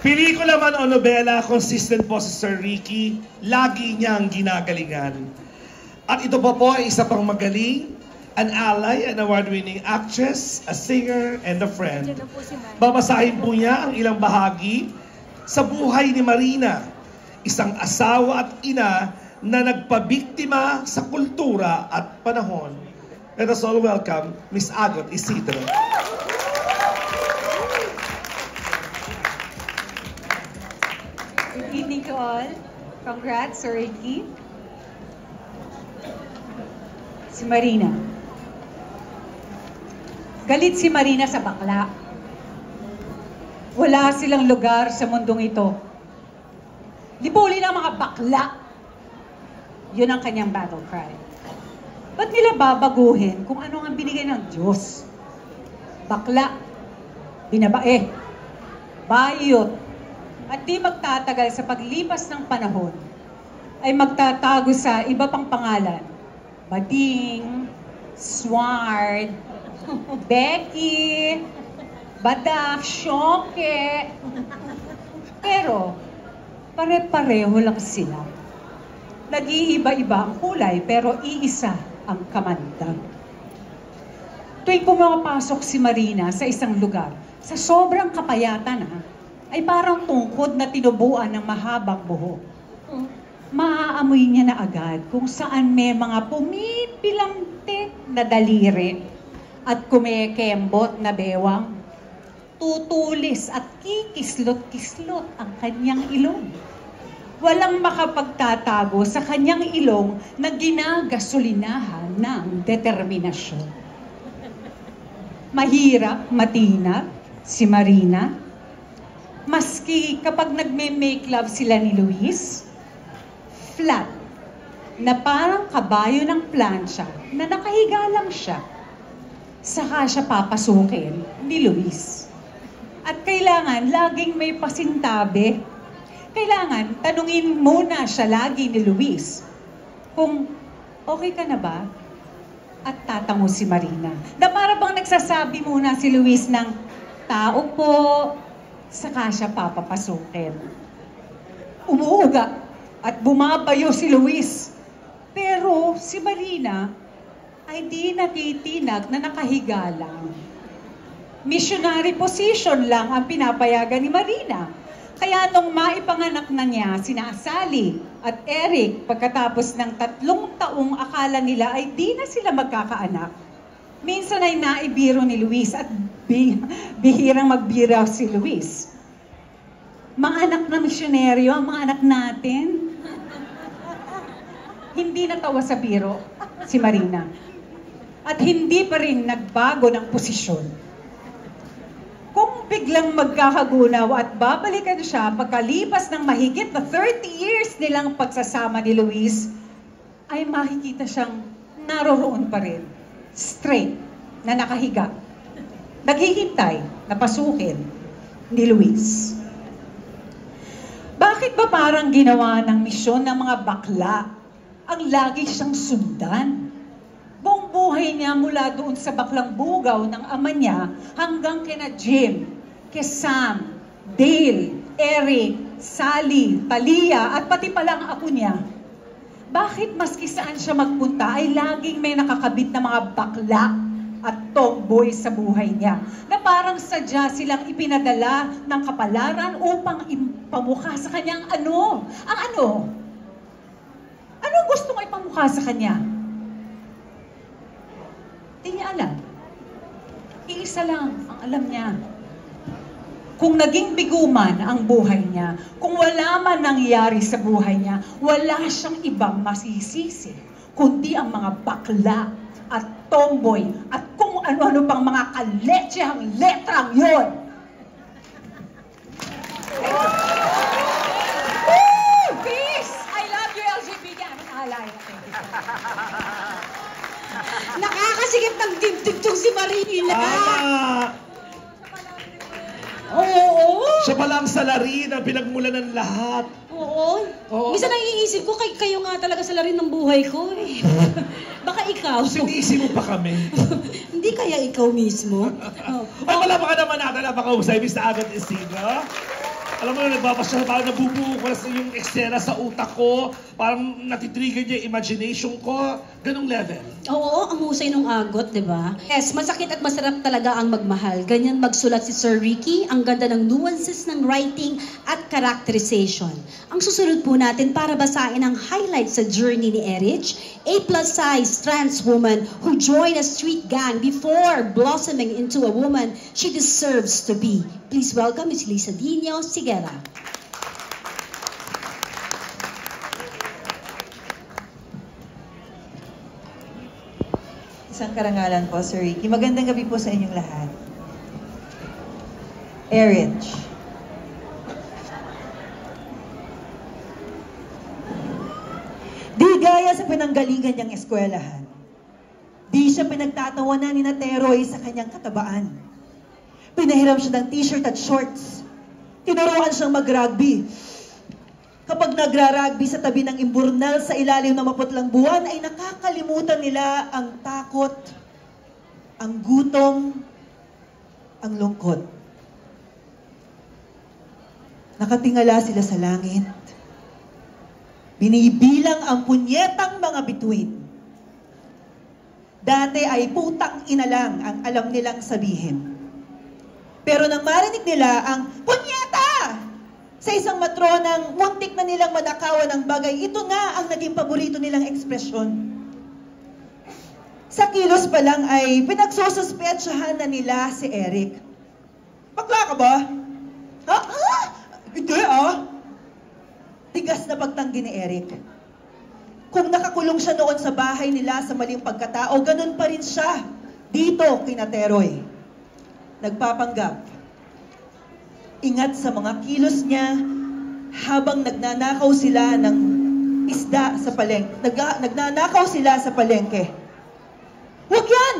Pelikula man o nobela, consistent po si Sir Ricky. Lagi niyang ginagalingan. At ito po ay isa pang magaling, an ally, an award-winning actress, a singer, and a friend. Babasahin po niya ang ilang bahagi sa buhay ni Marina, isang asawa at ina na nagpabiktima sa kultura at panahon. Let us all welcome Miss Agot Isidro. Good evening to all. Congrats, Sir Ricky. Si Marina. Galit si Marina sa bakla. Wala silang lugar sa mundong ito. Libuli ng mga bakla. Yun ang kanyang battle cry. Ba't nila babaguhin kung ano ang binigay ng Diyos? Bakla, binabae, bayot, at di magtatagal sa paglipas ng panahon ay magtatago sa iba pang pangalan. Bading, Sward, Becky, Badak, Syoke. Pero, pare-pareho lang sila. Nag-iiba-iba ang kulay, pero iisa ang kamandag. Tuwing pumapasok si Marina sa isang lugar, sa sobrang kapayatan ay parang tungkod na tinubuan ng mahabang buhok. Maaamoy niya na agad kung saan may mga pumipilantik na daliri at kumekembot na bewang. Tutulis at kikislot-kislot ang kanyang ilong. Walang makapagtatago sa kanyang ilong na ginagasolinahan ng determinasyon. Mahirap matinag si Marina, maski kapag nagme-make love sila ni Luis, flat, na parang kabayo ng plancha na nakahiga lang siya. Saka siya papasukin ni Luis. At kailangan laging may pasintabi. Kailangan tanungin muna siya lagi ni Luis kung okay ka na ba? At tatango si Marina. Na para bang nagsasabi muna si Luis ng tao po, saka siya papapasukin. Umuuga at bumabayo si Luis. Pero si Marina ay di natitinag na nakahiga lang. Missionary position lang ang pinapayagan ni Marina. Kaya nung maipanganak na niya sina Sally at Eric, pagkatapos ng 3 taong akala nila ay di na sila magkakaanak. Minsan ay naibiro ni Luis at bihirang magbira si Luis. Mga anak na misyonaryo, ang mga anak natin. Hindi natawa sa biro si Marina. At hindi pa rin nagbago ng posisyon. Kung biglang magkakagunaw at babalikan siya pagkalipas ng mahigit na 30 years nilang pagsasama ni Luis, ay makikita siyang naroroon pa rin. Straight, na nakahiga. Naghihintay na pasukin ni Luis. Bakit ba parang ginawa ng misyon ng mga bakla ang lagi siyang sundan? Buong buhay niya mula doon sa baklang bugaw ng ama niya hanggang kina Jim, kay Sam, Dale, Eric, Sally, Talia at pati palang ako niya. Bakit maski saan siya magpunta ay laging may nakakabit na mga bakla at tomboy sa buhay niya na parang sadya silang ipinadala ng kapalaran upang ipamukha sa kanyang ano? Ang ano? Anong gusto mo ipamukha sa kanya? Hindi niya alam. Iisa lang ang alam niya. Kung naging biguman ang buhay niya, kung wala man nangyari sa buhay niya, wala siyang ibang masisisi, kundi ang mga bakla at tomboy at kung ano-ano pang mga kaletsehang letrang yon. Peace! I love you, LGBT. Anong alay? Nakakasigit ng dibdib tong si Marina. Oo. Siya pala ang salarin, ang pinagmulan ng lahat. Oo. Minsan naiisip ko, kayo nga talaga salarin ng buhay ko eh. Baka ikaw. Sinisi mo pa kami. Hindi kaya ikaw mismo? Ay, wala pa ka naman natin napakausay, Mr. Agot Isidro. Alam mo, nagbabasa, parang nabubuo ko na sa yung eksena sa utak ko. Parang natitrigger niya yung imagination ko. Ganong level. Oo, ang husay nung agot, di ba? Yes, masakit at masarap talaga ang magmahal. Ganyan magsulat si Sir Ricky. Ang ganda ng nuances ng writing at characterization. Ang susunod po natin para basahin ang highlights sa journey ni Erich, A+ size trans woman who joined a street gang before blossoming into a woman she deserves to be. Please welcome Ms. Lisa Dino Sigera. Isang karangalan po, Sir Ricky. Magandang gabi po sa inyong lahat. Erich. Di gaya sa pinanggalingan niyang eskwelahan. Di siya pinagtatawanan ni Teroy sa kanyang katabaan. Pinahiram siya ng t-shirt at shorts. Tinuruan siyang mag-rugby. Kapag nagra-rugby sa tabi ng imburnal sa ilalim ng maputlang buwan, ay nakakalimutan nila ang takot, ang gutom, ang lungkot. Nakatingala sila sa langit. Binibilang ang punyetang mga bituin. Dati ay putang ina lang ang alam nilang sabihin. Pero nang marinig nila ang punyeta sa isang matronang muntik na nilang manakawan ng bagay, ito nga ang naging paborito nilang ekspresyon. Sa kilos pa lang ay pinagsususpetsahan na nila si Eric. Bakla ka ba? Ha? Hindi Tigas na pagtanggi ni Eric. Kung nakakulong siya noon sa bahay nila sa maling pagkatao, ganun pa rin siya dito kina Teroy. Nagpapanggap. Ingat sa mga kilos niya habang nagnanakaw sila ng isda sa palengke. Nagnanakaw sila sa palengke. Huwag yan!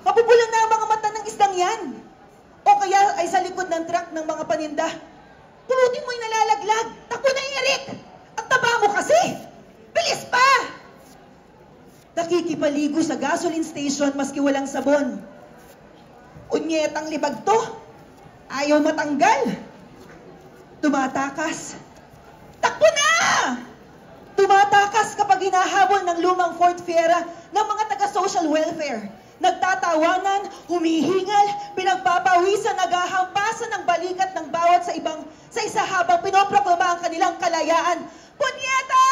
Mapupulang na ang mga mata ng isdang yan. O kaya ay sa likod ng truck ng mga paninda. Pulutin mo yung nalalaglag. Takbo na, Eric! Ang taba mo kasi! Bilis pa! Nakikipaligo sa gasoline station maski walang sabon. Unyetang libag to. Ayaw matanggal. Tumatakas. Takbo na! Tumatakas kapag hinahabol ng lumang Ford Fiera ng mga taga-social welfare. Nagtatawanan, humihingal, pinagpapawisan, naghahampasan ng balikat ng bawat sa isa habang pinoproklama ang kanilang kalayaan. Punyeta!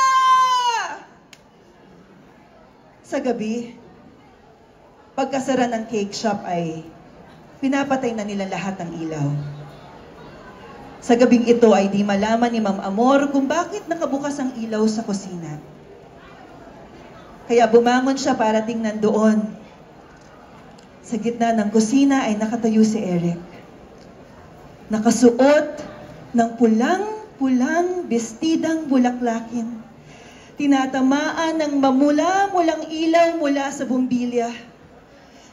Sa gabi, pagkasara ng cake shop ay pinapatay na nila lahat ng ilaw. Sa gabing ito ay di malaman ni Ma'am Amor kung bakit nakabukas ang ilaw sa kusina. Kaya bumangon siya para tingnan doon. Sa gitna ng kusina ay nakatayo si Eric. Nakasuot ng pulang-pulang bestidang bulaklakin. Tinatamaan ng mamula-mulang ilaw mula sa bumbilya.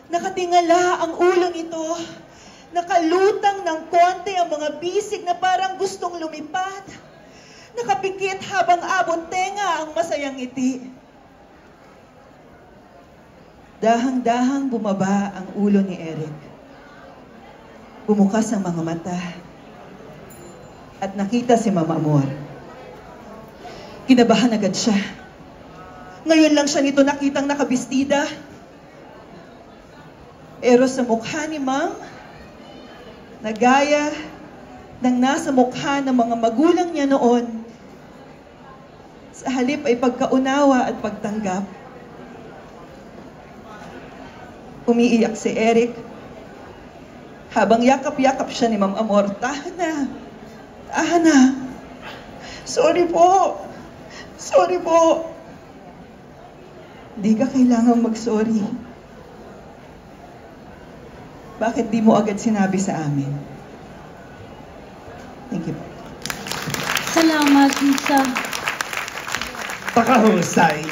Nakatingala ang ulo nito. Nakalutang ng konti ang mga bisig na parang gustong lumipad. Nakapikit habang abot tenga ang masayang ngiti. Dahang-dahang bumaba ang ulo ni Eric. Bumukas ang mga mata. At nakita si Ma'am Amor. Kinabahan agad siya. Ngayon lang siya nito nakitang nakabistida. Pero sa mukha ni Ma'am, nagaya ng nasa mukha ng mga magulang niya noon. Sa halip ay pagkaunawa at pagtanggap. Umiiyak si Eric. Habang yakap-yakap siya ni Ma'am Amor, tahan na. Tahan na. Sorry po. Sorry po. Di ka kailangang mag-sorry. Bakit di mo agad sinabi sa amin? Thank you. Salamat, Lisa. Pakahusay.